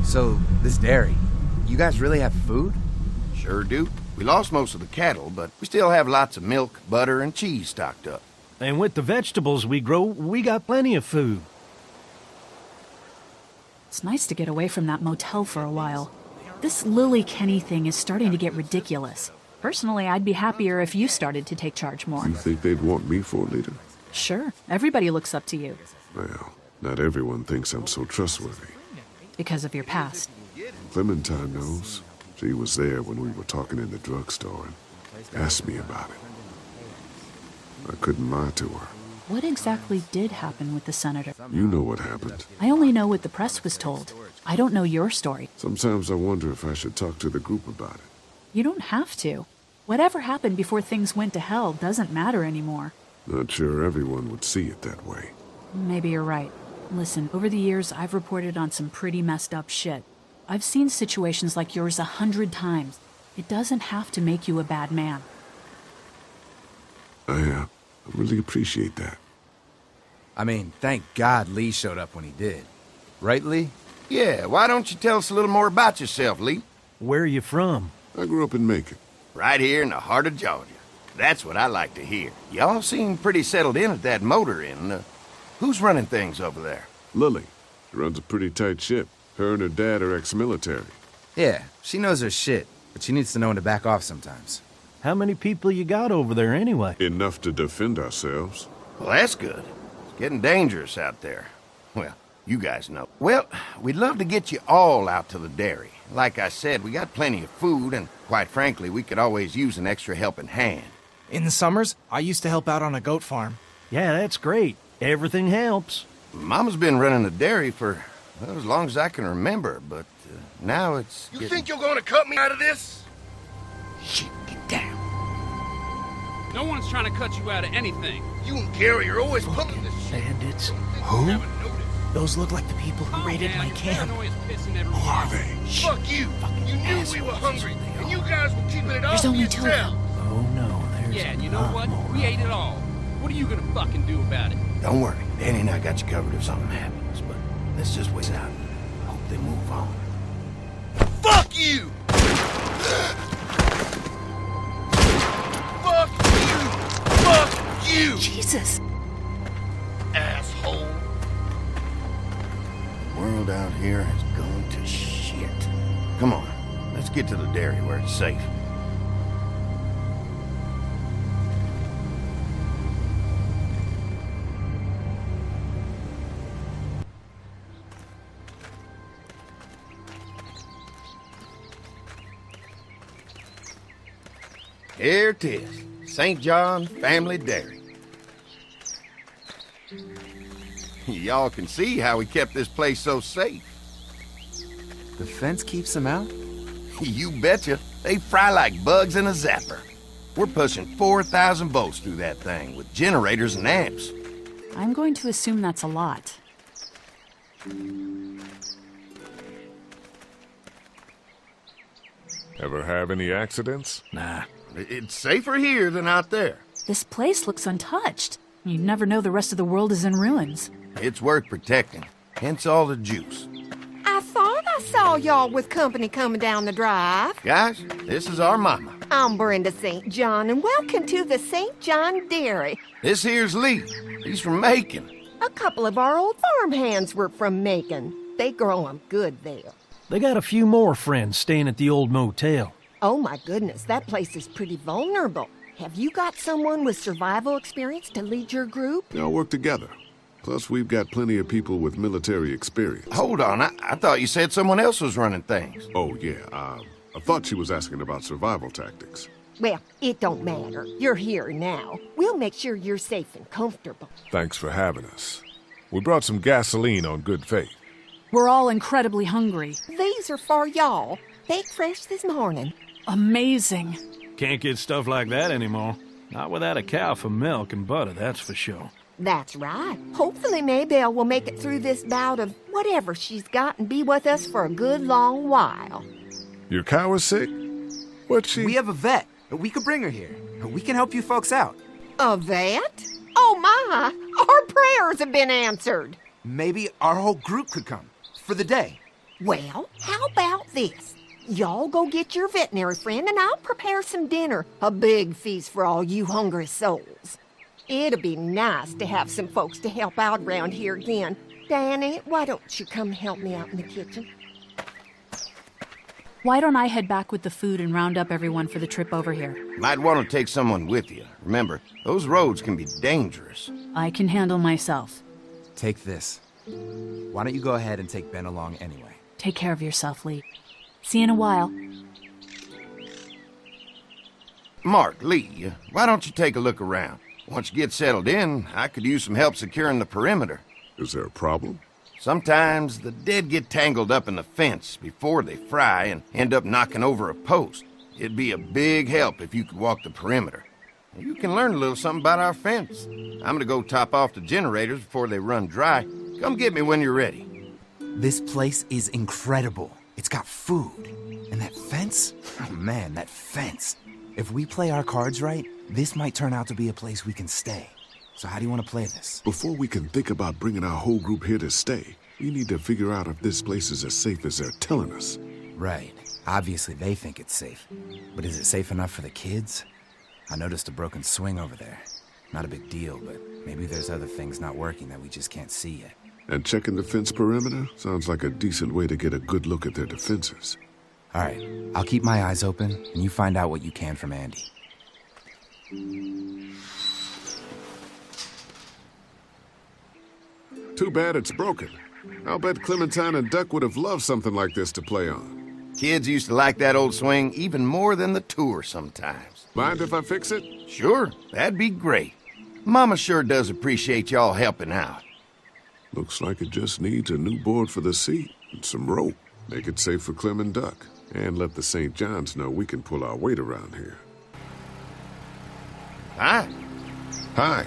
So, this dairy, you guys really have food? Sure do. We lost most of the cattle, but we still have lots of milk, butter, and cheese stocked up. And with the vegetables we grow, we got plenty of food. It's nice to get away from that motel for a while. This Lily Kenny thing is starting to get ridiculous. Personally, I'd be happier if you started to take charge more. You think they'd want me for a leader? Sure, everybody looks up to you. Well, not everyone thinks I'm so trustworthy. Because of your past. Clementine knows. She was there when we were talking in the drugstore and asked me about it. I couldn't lie to her. What exactly did happen with the senator? You know what happened. I only know what the press was told. I don't know your story. Sometimes I wonder if I should talk to the group about it. You don't have to. Whatever happened before things went to hell doesn't matter anymore. Not sure everyone would see it that way. Maybe you're right. Listen, over the years, I've reported on some pretty messed up shit. I've seen situations like yours 100 times. It doesn't have to make you a bad man. I really appreciate that. I mean, thank God Lee showed up when he did. Right, Lee? Yeah, why don't you tell us a little more about yourself, Lee? Where are you from? I grew up in Macon. Right here in the heart of Georgia. That's what I like to hear. Y'all seem pretty settled in at that motor inn. Who's running things over there? Lily. She runs a pretty tight ship. Her and her dad are ex-military. Yeah, she knows her shit, but she needs to know when to back off sometimes. How many people you got over there anyway? Enough to defend ourselves. Well, that's good. It's getting dangerous out there. Well, you guys know. Well, we'd love to get you all out to the dairy. Like I said, we got plenty of food, and quite frankly, we could always use an extra helping hand. In the summers, I used to help out on a goat farm. Yeah, that's great. Everything helps. Mama's been running the dairy for, well, as long as I can remember, but now it's You think you're gonna cut me out of this? Shit, get down. No one's trying to cut you out of anything. You and Gary are always pulling this shit. Bandits. Who? Those look like the people who raided my camp. Who are they? Fuck you! You knew we were hungry, and you guys were keeping it all There's to only two of yourself. them. Oh no, there's Yeah, and you a know lot what? more. We ate it all. What are you gonna fucking do about it? Don't worry, Danny and I got you covered if something happens, but let's just wait out. Hope they move on. Fuck you! Fuck you! Fuck you! Jesus! Asshole! The world out here has gone to shit. Come on, let's get to the dairy where it's safe. Here it is, St. John Family Dairy. Y'all can see how we kept this place so safe. The fence keeps them out? You betcha. They fry like bugs in a zapper. We're pushing 4,000 volts through that thing with generators and amps. I'm going to assume that's a lot. Ever have any accidents? Nah. It's safer here than out there. This place looks untouched. You never know the rest of the world is in ruins. It's worth protecting, hence all the juice. I thought I saw y'all with company coming down the drive. Guys, this is our mama. I'm Brenda St. John, and welcome to the St. John Dairy. This here's Lee. He's from Macon. A couple of our old farm hands were from Macon. They grow 'em good there. They got a few more friends staying at the old motel. Oh my goodness, that place is pretty vulnerable. Have you got someone with survival experience to lead your group? They all work together. Plus, we've got plenty of people with military experience. Hold on, I thought you said someone else was running things. Oh, yeah, I thought she was asking about survival tactics. Well, it don't matter. You're here now. We'll make sure you're safe and comfortable. Thanks for having us. We brought some gasoline on good faith. We're all incredibly hungry. These are for y'all. Baked fresh this morning. Amazing. Can't get stuff like that anymore. Not without a cow for milk and butter, that's for sure. That's right. Hopefully Maybelle will make it through this bout of whatever she's got and be with us for a good long while. Your cow is sick? What's she? We have a vet. We could bring her here. We can help you folks out. A vet? Oh my! Our prayers have been answered. Maybe our whole group could come. For the day. Well, how about this? Y'all go get your veterinary friend and I'll prepare some dinner. A big feast for all you hungry souls. It'd be nice to have some folks to help out around here again. Danny, why don't you come help me out in the kitchen? Why don't I head back with the food and round up everyone for the trip over here? Might want to take someone with you. Remember, those roads can be dangerous. I can handle myself. Take this. Why don't you go ahead and take Ben along anyway? Take care of yourself, Lee. See you in a while. Mark, Lee, why don't you take a look around? Once you get settled in, I could use some help securing the perimeter. Is there a problem? Sometimes the dead get tangled up in the fence before they fry and end up knocking over a post. It'd be a big help if you could walk the perimeter. You can learn a little something about our fence. I'm gonna go top off the generators before they run dry. Come get me when you're ready. This place is incredible. It's got food. And that fence? Oh man, that fence. If we play our cards right, this might turn out to be a place we can stay. So how do you want to play this? Before we can think about bringing our whole group here to stay, we need to figure out if this place is as safe as they're telling us. Right. Obviously they think it's safe. But is it safe enough for the kids? I noticed a broken swing over there. Not a big deal, but maybe there's other things not working that we just can't see yet. And checking the fence perimeter sounds like a decent way to get a good look at their defenses. All right, I'll keep my eyes open, and you find out what you can from Andy. Too bad it's broken. I'll bet Clementine and Duck would have loved something like this to play on. Kids used to like that old swing even more than the tour sometimes. Mind if I fix it? Sure, that'd be great. Mama sure does appreciate y'all helping out. Looks like it just needs a new board for the seat and some rope. Make it safe for Clem and Duck. And let the St. John's know we can pull our weight around here. Hi. Hi.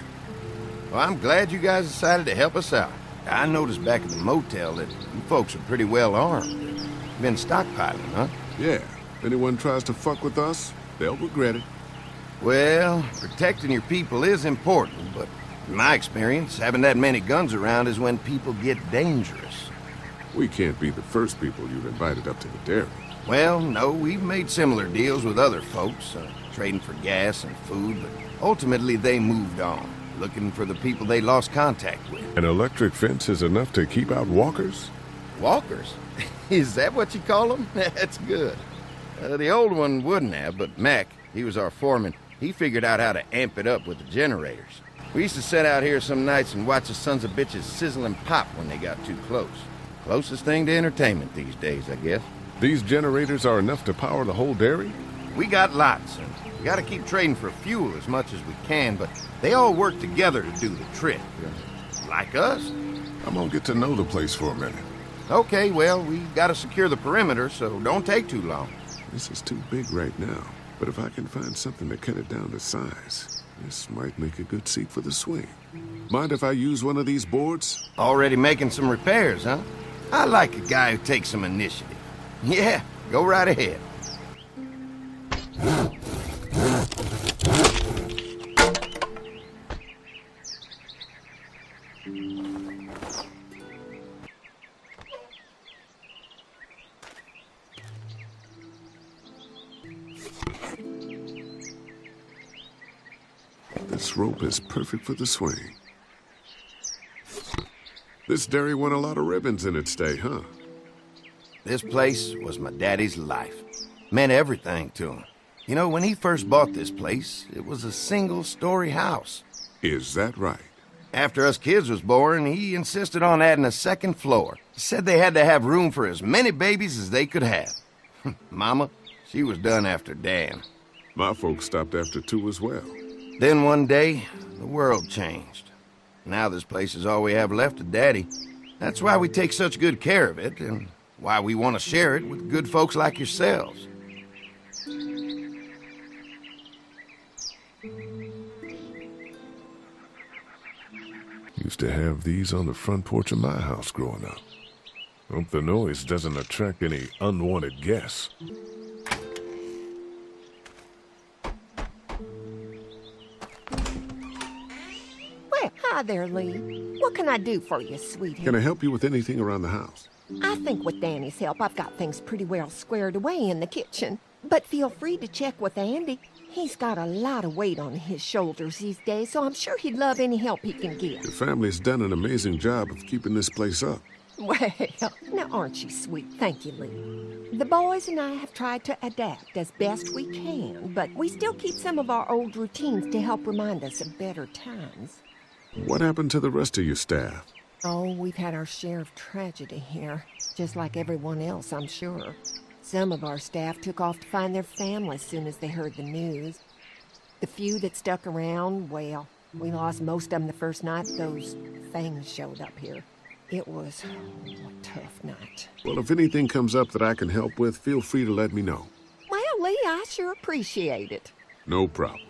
Well, I'm glad you guys decided to help us out. I noticed back at the motel that you folks are pretty well armed. You've been stockpiling, huh? Yeah. If anyone tries to fuck with us, they'll regret it. Well, protecting your people is important, but in my experience, having that many guns around is when people get dangerous. We can't be the first people you've invited up to the dairy. Well, no, we've made similar deals with other folks, trading for gas and food, but ultimately they moved on, looking for the people they lost contact with. An electric fence is enough to keep out walkers? Walkers? Is that what you call them? That's good. The old one wouldn't have, but Mac, he was our foreman, he figured out how to amp it up with the generators. We used to sit out here some nights and watch the sons of bitches sizzle and pop when they got too close. Closest thing to entertainment these days, I guess. These generators are enough to power the whole dairy? We got lots, and we gotta keep trading for fuel as much as we can, but they all work together to do the trick. Like us. I'm gonna get to know the place for a minute. Okay, well, we gotta secure the perimeter, so don't take too long. This is too big right now, but if I can find something to cut it down to size, this might make a good seat for the swing. Mind if I use one of these boards? Already making some repairs, huh? I like a guy who takes some initiative. Yeah, go right ahead. This rope is perfect for the swing. This dairy won a lot of ribbons in its day, huh? This place was my daddy's life. Meant everything to him. You know, when he first bought this place, it was a single-story house. Is that right? After us kids was born, he insisted on adding a second floor. He said they had to have room for as many babies as they could have. Mama, she was done after Dan. My folks stopped after 2 as well. Then one day, the world changed. Now this place is all we have left of Daddy. That's why we take such good care of it, and why we want to share it with good folks like yourselves. Used to have these on the front porch of my house growing up. Hope the noise doesn't attract any unwanted guests. Well, hi there, Lee. What can I do for you, sweetie? Can I help you with anything around the house? I think with Danny's help, I've got things pretty well squared away in the kitchen. But feel free to check with Andy. He's got a lot of weight on his shoulders these days, so I'm sure he'd love any help he can get. The family's done an amazing job of keeping this place up. Well, now aren't you sweet? Thank you, Lee. The boys and I have tried to adapt as best we can, but we still keep some of our old routines to help remind us of better times. What happened to the rest of your staff? Oh, we've had our share of tragedy here, just like everyone else, I'm sure. Some of our staff took off to find their families as soon as they heard the news. The few that stuck around, well, we lost most of them the first night those things showed up here. It was a tough night. Well, if anything comes up that I can help with, feel free to let me know. Well, Lee, I sure appreciate it. No problem.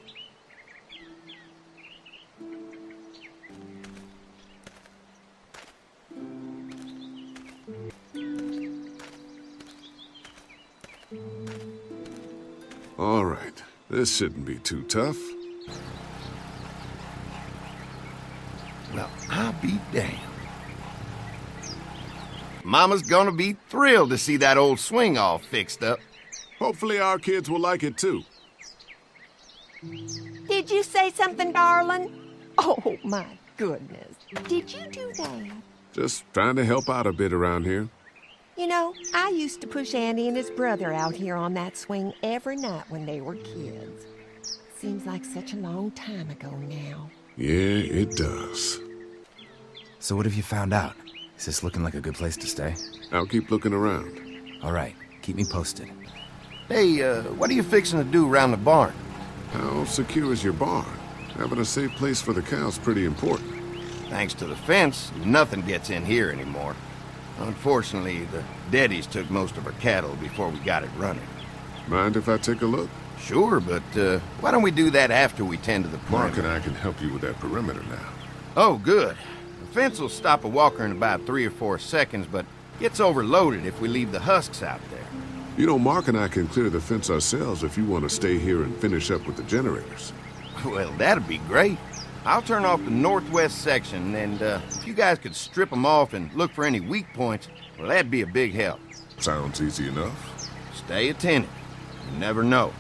All right, this shouldn't be too tough. Well, I'll be damned. Mama's gonna be thrilled to see that old swing all fixed up. Hopefully our kids will like it too. Did you say something, darling? Oh, my goodness. Did you do that? Just trying to help out a bit around here. You know, I used to push Andy and his brother out here on that swing every night when they were kids. Seems like such a long time ago now. Yeah, it does. So what have you found out? Is this looking like a good place to stay? I'll keep looking around. All right, keep me posted. Hey, what are you fixing to do around the barn? How secure is your barn? Having a safe place for the cows pretty important. Thanks to the fence, nothing gets in here anymore. Unfortunately, the Deddies took most of our cattle before we got it running. Mind if I take a look? Sure, but why don't we do that after we tend to the Mark perimeter? and I can help you with that perimeter now. Oh, good. The fence will stop a walker in about 3 or 4 seconds, but gets overloaded if we leave the husks out there. You know, Mark and I can clear the fence ourselves if you want to stay here and finish up with the generators. Well, that'd be great. I'll turn off the northwest section, and if you guys could strip them off and look for any weak points, well, that'd be a big help. Sounds easy enough. Stay attentive. You never know.